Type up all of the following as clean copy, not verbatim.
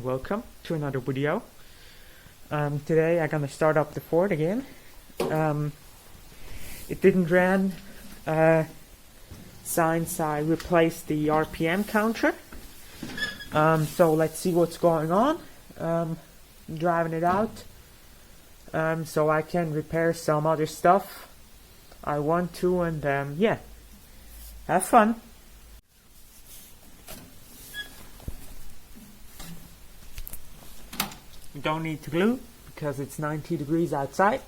welcome to another video. Today I'm gonna start up the Ford again. It didn't run since I replaced the RPM counter. So let's see what's going on. Driving it out so I can repair some other stuff I want to, and yeah, have fun. You don't need to glue because it's 90 degrees outside.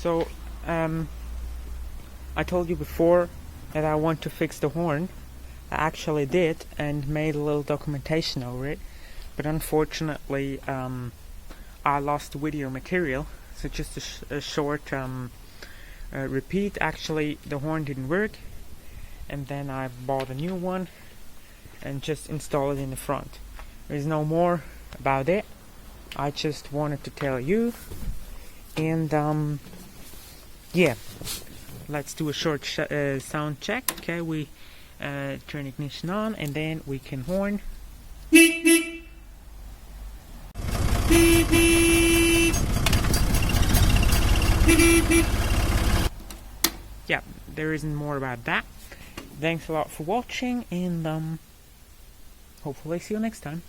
So, I told you before that I want to fix the horn. I actually did and made a little documentation over it, but unfortunately I lost the video material, so just a short repeat. Actually, the horn didn't work, and then I bought a new one and just installed it in the front. There's no more about it. I just wanted to tell you, and yeah, let's do a short sound check. Okay, we turn ignition on and then we can horn. Yeah, there isn't more about that. Thanks a lot for watching, and hopefully see you next time.